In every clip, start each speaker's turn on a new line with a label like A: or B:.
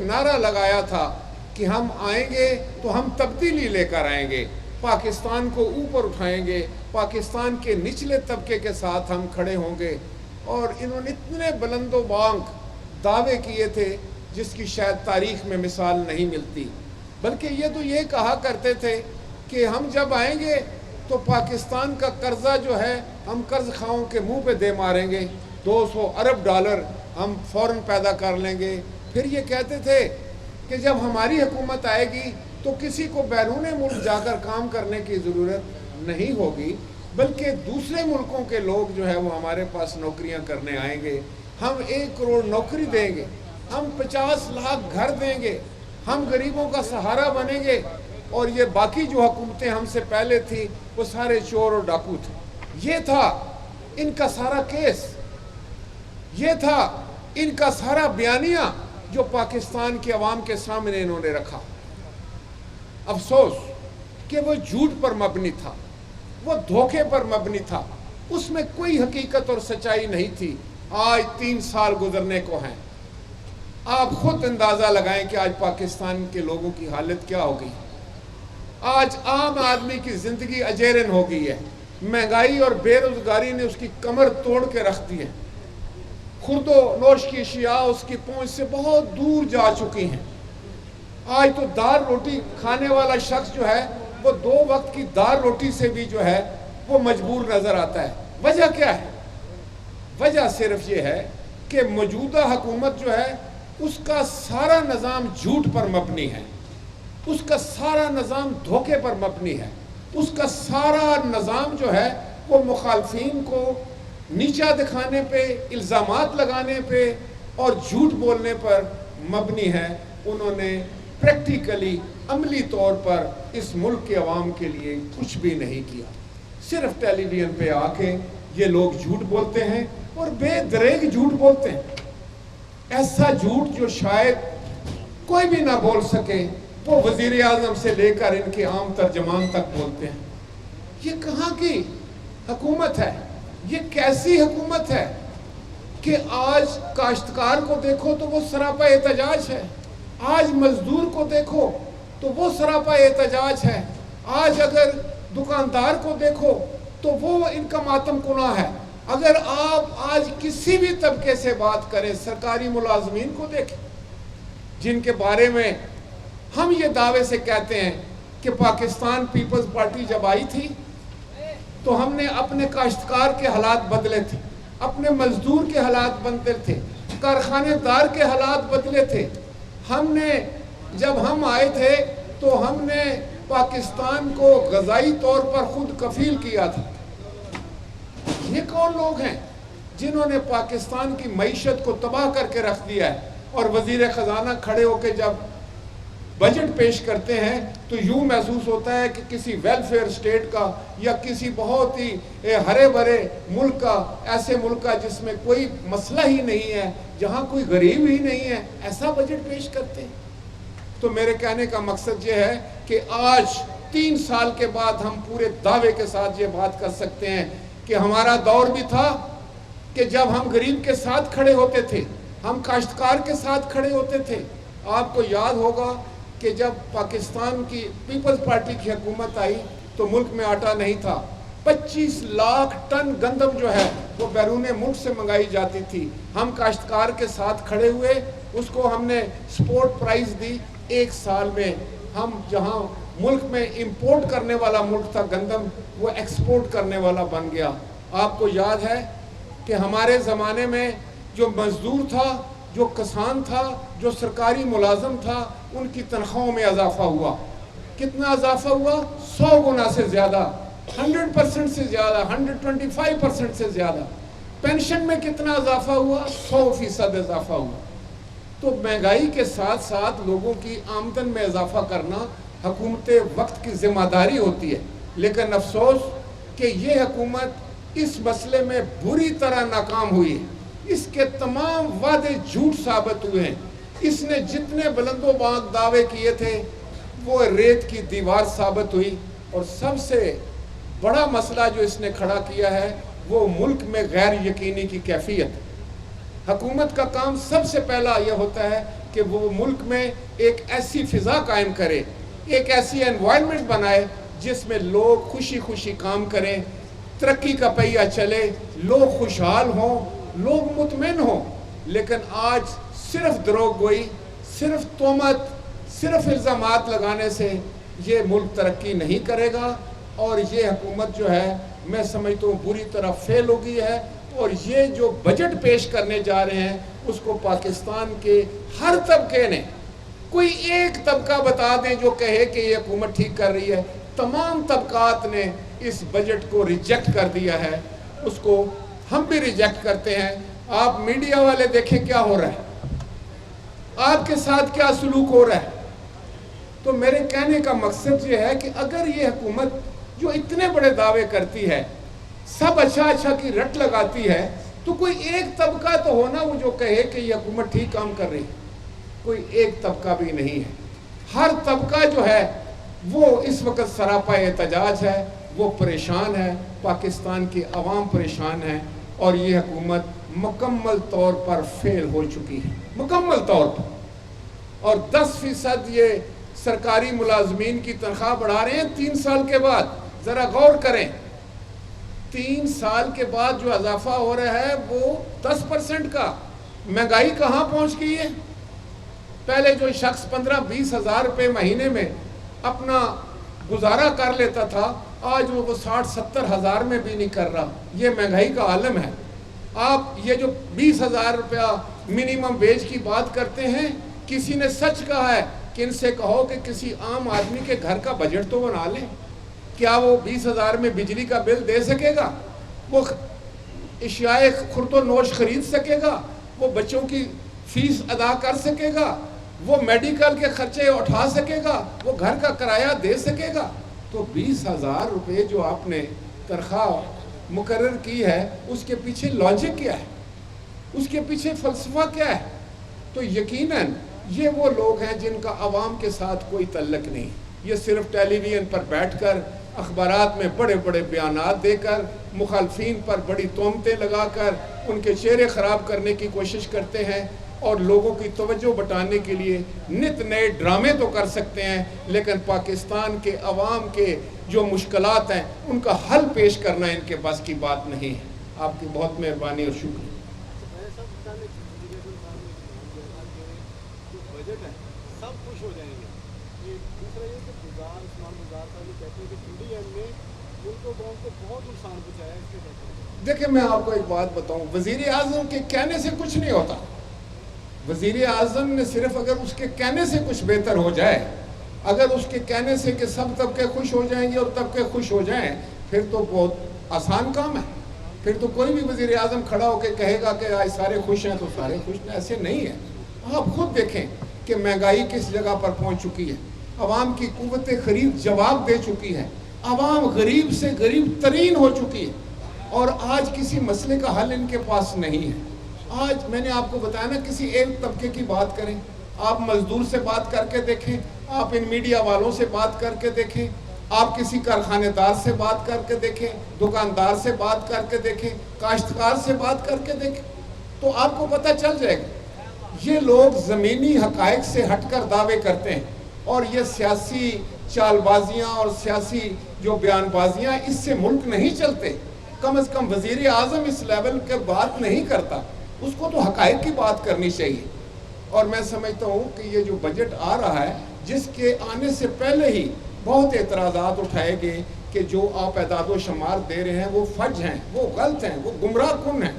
A: نعرہ لگایا تھا کہ ہم آئیں گے تو ہم تبدیلی لے کر آئیں گے، پاکستان کو اوپر اٹھائیں گے، پاکستان کے نچلے طبقے کے ساتھ ہم کھڑے ہوں گے، اور انہوں نے اتنے بلند و بانگ دعوے کیے تھے جس کی شاید تاریخ میں مثال نہیں ملتی۔ بلکہ یہ تو یہ کہا کرتے تھے کہ ہم جب آئیں گے تو پاکستان کا قرضہ جو ہے ہم قرض خواہوں کے منہ پہ دے ماریں گے، 200 ارب ڈالر ہم فوراً پیدا کر لیں گے۔ پھر یہ کہتے تھے کہ جب ہماری حکومت آئے گی تو کسی کو بیرون ملک جا کر کام کرنے کی ضرورت نہیں ہوگی، بلکہ دوسرے ملکوں کے لوگ جو ہے وہ ہمارے پاس نوکریاں کرنے آئیں گے، ہم 1 کروڑ نوکری دیں گے، ہم 50 لاکھ گھر دیں گے، ہم غریبوں کا سہارا بنیں گے، اور یہ باقی جو حکومتیں ہم سے پہلے تھی وہ سارے چور اور ڈاکو تھے۔ یہ تھا ان کا سارا کیس، یہ تھا ان کا سارا بیانیہ جو پاکستان کے عوام کے سامنے انہوں نے رکھا۔ افسوس کہ وہ جھوٹ پر مبنی تھا، وہ دھوکے پر مبنی تھا، اس میں کوئی حقیقت اور سچائی نہیں تھی۔ آج 3 سال گزرنے کو ہیں، آپ خود اندازہ لگائیں کہ آج پاکستان کے لوگوں کی حالت کیا ہو گئی۔ آج عام آدمی کی زندگی اجیرن ہو گئی ہے، مہنگائی اور بے روزگاری نے اس کی کمر توڑ کے رکھ دی ہے، خورد و نوش کی اشیاء اس کی پہنچ سے بہت دور جا چکی ہیں۔ آج تو دال روٹی کھانے والا شخص جو ہے وہ 2 وقت کی دال روٹی سے بھی جو ہے وہ مجبور نظر آتا ہے۔ وجہ کیا ہے؟ وجہ صرف یہ ہے کہ موجودہ حکومت جو ہے اس کا سارا نظام جھوٹ پر مبنی ہے، اس کا سارا نظام دھوکے پر مبنی ہے، اس کا سارا نظام جو ہے وہ مخالفین کو نیچا دکھانے پہ، الزامات لگانے پہ اور جھوٹ بولنے پر مبنی ہے۔ انہوں نے پریکٹیکلی عملی طور پر اس ملک کے عوام کے لیے کچھ بھی نہیں کیا، صرف ٹیلی ویژن پہ آ کے یہ لوگ جھوٹ بولتے ہیں اور بے دریغ جھوٹ بولتے ہیں، ایسا جھوٹ جو شاید کوئی بھی نہ بول سکے، وہ وزیر اعظم سے لے کر ان کے عام ترجمان تک بولتے ہیں۔ یہ کہاں کی حکومت ہے؟ یہ کیسی حکومت ہے کہ آج کاشتکار کو دیکھو تو وہ سراپا احتجاج ہے، آج مزدور کو دیکھو تو وہ سراپا احتجاج ہے، آج اگر دکاندار کو دیکھو تو وہ ان کا ماتم کنا ہے۔ اگر آپ آج کسی بھی طبقے سے بات کریں، سرکاری ملازمین کو دیکھیں جن کے بارے میں ہم یہ دعوے سے کہتے ہیں کہ پاکستان پیپلز پارٹی جب آئی تھی تو ہم نے اپنے کاشتکار کے حالات بدلے تھے، اپنے مزدور کے حالات بدلے تھے، کارخانے دار کے حالات بدلے تھے۔ ہم نے جب ہم آئے تھے تو ہم نے پاکستان کو غذائی طور پر خود کفیل کیا تھا۔ یہ کون لوگ ہیں جنہوں نے پاکستان کی معیشت کو تباہ کر کے رکھ دیا ہے؟ اور وزیر خزانہ کھڑے ہو کے جب بجٹ پیش کرتے ہیں تو یوں محسوس ہوتا ہے کہ کسی ویلفیئر سٹیٹ کا یا کسی بہت ہی ہرے بھرے ملک کا، ایسے ملک کا جس میں کوئی مسئلہ ہی نہیں ہے، جہاں کوئی غریب ہی نہیں ہے، ایسا بجٹ پیش کرتے ہیں۔ تو میرے کہنے کا مقصد یہ ہے کہ آج 3 سال کے بعد ہم پورے دعوے کے ساتھ یہ بات کر سکتے ہیں کہ ہمارا دور بھی تھا کہ جب ہم غریب کے ساتھ کھڑے ہوتے تھے، ہم کاشتکار کے ساتھ کھڑے ہوتے تھے۔ آپ کو یاد ہوگا کہ جب پاکستان کی پیپلز پارٹی کی حکومت آئی تو ملک میں آٹا نہیں تھا، 25 لاکھ ٹن گندم جو ہے وہ بیرون ملک سے منگائی جاتی تھی۔ ہم کاشتکار کے ساتھ کھڑے ہوئے، اس کو ہم نے سپورٹ پرائز دی۔ 1 سال میں ہم جہاں ملک میں امپورٹ کرنے والا ملک تھا گندم، وہ ایکسپورٹ کرنے والا بن گیا۔ آپ کو یاد ہے کہ ہمارے زمانے میں جو مزدور تھا، جو کسان تھا، جو سرکاری ملازم تھا، ان کی تنخواہوں میں اضافہ ہوا۔ کتنا اضافہ ہوا؟ 100 گنا سے زیادہ، 100% سے زیادہ، 125% سے زیادہ۔ پینشن میں کتنا اضافہ ہوا؟ 100% اضافہ ہوا۔ تو مہنگائی کے ساتھ ساتھ لوگوں کی آمدن میں اضافہ کرنا حکومت وقت کی ذمہ داری ہوتی ہے، لیکن افسوس کہ یہ حکومت اس مسئلے میں بری طرح ناکام ہوئی ہے۔ اس کے تمام وعدے جھوٹ ثابت ہوئے ہیں۔ اس نے جتنے بلند و بانگ دعوے کیے تھے وہ ریت کی دیوار ثابت ہوئی، اور سب سے بڑا مسئلہ جو اس نے کھڑا کیا ہے وہ ملک میں غیر یقینی کی کیفیت۔ حکومت کا کام سب سے پہلا یہ ہوتا ہے کہ وہ ملک میں ایک ایسی فضا قائم کرے، ایک ایسی انوائرمنٹ بنائے جس میں لوگ خوشی خوشی کام کریں، ترقی کا پہیہ چلے، لوگ خوشحال ہوں، لوگ مطمئن ہوں۔ لیکن آج صرف دروغ گوئی، صرف تہمت، صرف الزامات لگانے سے یہ ملک ترقی نہیں کرے گا، اور یہ حکومت جو ہے میں سمجھتا ہوں بری طرح فیل ہو گئی ہے۔ اور یہ جو بجٹ پیش کرنے جا رہے ہیں اس کو پاکستان کے ہر طبقے نے، کوئی ایک طبقہ بتا دیں جو کہے کہ یہ حکومت ٹھیک کر رہی ہے، تمام طبقات نے اس بجٹ کو ریجیکٹ کر دیا ہے۔ اس کو ہم بھی ریجیکٹ کرتے ہیں۔ آپ میڈیا والے دیکھیں کیا ہو رہا ہے، آپ کے ساتھ کیا سلوک ہو رہا ہے۔ تو میرے کہنے کا مقصد یہ ہے کہ اگر یہ حکومت جو اتنے بڑے دعوے کرتی ہے، سب اچھا اچھا کی رٹ لگاتی ہے، تو کوئی ایک طبقہ تو ہونا وہ جو کہے کہ یہ حکومت ٹھیک کام کر رہی ہے۔ کوئی ایک طبقہ بھی نہیں ہے، ہر طبقہ جو ہے وہ اس وقت سراپا احتجاج ہے، وہ پریشان ہے، پاکستان کی عوام پریشان ہے، اور یہ حکومت مکمل طور پر فیل ہو چکی ہے، مکمل طور پر۔ اور 10% یہ سرکاری ملازمین کی تنخواہ بڑھا رہے ہیں 3 سال کے بعد۔ ذرا غور کریں، 3 سال کے بعد جو اضافہ ہو رہا ہے وہ 10% کا۔ مہنگائی کہاں پہنچ گئی ہے؟ پہلے جو شخص 15-20 ہزار روپے مہینے میں اپنا گزارا کر لیتا تھا، آج وہ 60-70 ہزار میں بھی نہیں کر رہا۔ یہ مہنگائی کا عالم ہے۔ آپ یہ جو 20,000 روپیہ منیمم ویج کی بات کرتے ہیں، کسی نے سچ کہا ہے کہ ان سے کہو کہ کسی عام آدمی کے گھر کا بجٹ تو بنا لیں۔ کیا وہ 20,000 میں بجلی کا بل دے سکے گا؟ وہ اشیاء خرد و نوش خرید سکے گا؟ وہ بچوں کی فیس ادا کر سکے گا؟ وہ میڈیکل کے خرچے اٹھا سکے گا؟ وہ گھر کا کرایہ دے سکے گا؟ تو 20,000 روپے جو آپ نے تنخواہ مقرر کی ہے، اس کے پیچھے لاجک کیا ہے؟ اس کے پیچھے فلسفہ کیا ہے؟ تو یقیناً یہ وہ لوگ ہیں جن کا عوام کے ساتھ کوئی تعلق نہیں۔ یہ صرف ٹیلی ویژن پر بیٹھ کر، اخبارات میں بڑے بڑے بیانات دے کر، مخالفین پر بڑی تہمتیں لگا کر ان کے چہرے خراب کرنے کی کوشش کرتے ہیں، اور لوگوں کی توجہ بٹانے کے لیے نت نئے ڈرامے تو کر سکتے ہیں، لیکن پاکستان کے عوام کے جو مشکلات ہیں ان کا حل پیش کرنا ان کے بس کی بات نہیں ہے۔ آپ کی بہت مہربانی اور شکریہ۔
B: سب خوش ہو جائیں گے۔ دوسرا یہ کہ گزار عثمان گزار صاحب یہ کہتے ہیں کہ پی ڈی ایم نے ملک و قوم کو بہت نقصان پہنچایا ہے، اس کے کہتے ہیں۔
A: دیکھیں میں آپ کو ایک بات بتاؤں، وزیر اعظم کے کہنے سے کچھ نہیں ہوتا۔ وزیر اعظم نے صرف اگر اس کے کہنے سے کچھ بہتر ہو جائے، اگر اس کے کہنے سے کہ سب طبقے خوش ہو جائیں گے اور طبقے خوش ہو جائیں، پھر تو بہت آسان کام ہے۔ پھر تو کوئی بھی وزیر اعظم کھڑا ہو کے کہے گا کہ آج سارے خوش ہیں تو سارے خوش ہیں، ایسے نہیں ہے۔ آپ خود دیکھیں کہ مہنگائی کس جگہ پر پہنچ چکی ہے، عوام کی قوت خرید جواب دے چکی ہے، عوام غریب سے غریب ترین ہو چکی ہے، اور آج کسی مسئلے کا حل ان کے پاس نہیں ہے۔ آج میں نے آپ کو بتایا نا، کسی ایک طبقے کی بات کریں، آپ مزدور سے بات کر کے دیکھیں، آپ ان میڈیا والوں سے بات کر کے دیکھیں، آپ کسی کارخانے دار سے بات کر کے دیکھیں، دکاندار سے بات کر کے دیکھیں، کاشتکار سے بات کر کے دیکھیں، تو آپ کو پتہ چل جائے گا۔ یہ لوگ زمینی حقائق سے ہٹ کر دعوے کرتے ہیں، اور یہ سیاسی چال بازیاں اور سیاسی جو بیان بازیاں، اس سے ملک نہیں چلتے۔ کم از کم وزیر اعظم اس لیول کے بات نہیں کرتا، اس کو تو حقائق کی بات کرنی چاہیے۔ اور میں سمجھتا ہوں کہ یہ جو بجٹ آ رہا ہے، جس کے آنے سے پہلے ہی بہت اعتراضات اٹھائے گئے کہ جو آپ اعداد و شمار دے رہے ہیں وہ فج ہیں، وہ غلط ہیں، وہ گمراہ کن ہیں۔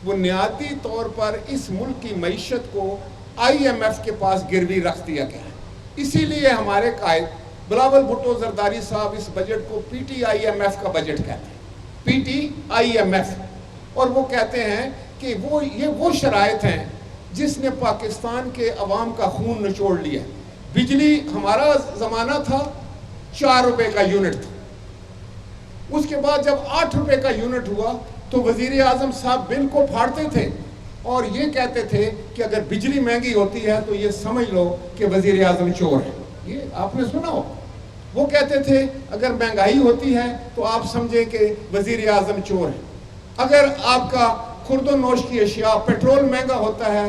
A: بنیادی طور پر اس ملک کی معیشت کو آئی ایم ایف کے پاس گروی رکھ دیا گیا ہے۔ اسی لیے ہمارے قائد بلاول بھٹو زرداری صاحب اس بجٹ کو P T I M F کا بجٹ کہتے ہیں، P T I M F. اور وہ کہتے ہیں کہ یہ وہ شرائط ہیں جس نے پاکستان کے عوام کا خون نچوڑ لیا۔ بجلی ہمارا زمانہ تھا 4 روپے کا یونٹ تھا، اس کے بعد جب 8 روپے کا یونٹ ہوا تو وزیر اعظم صاحب بل کو پھاڑتے تھے اور یہ کہتے تھے کہ اگر بجلی مہنگی ہوتی ہے تو یہ سمجھ لو کہ وزیر اعظم چور ہے۔ یہ آپ نے سنا ہو، وہ کہتے تھے اگر مہنگائی ہوتی ہے تو آپ سمجھیں کہ وزیر اعظم چور ہے۔ اگر آپ کا خرد و نوش کی اشیاء، پیٹرول مہنگا ہوتا ہے،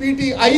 A: PTI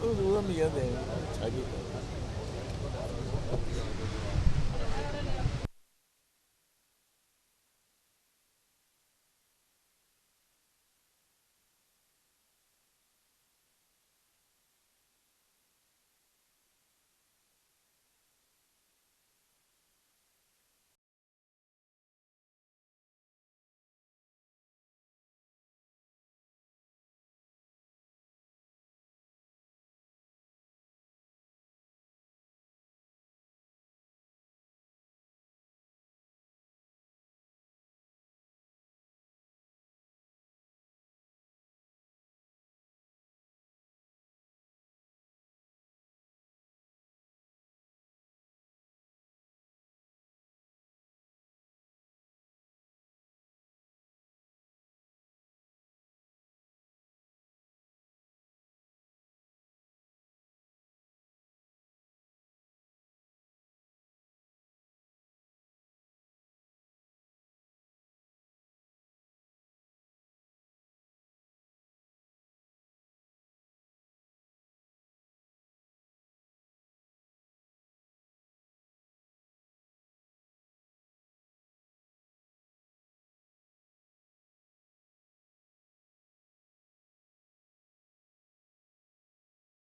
C: ضرور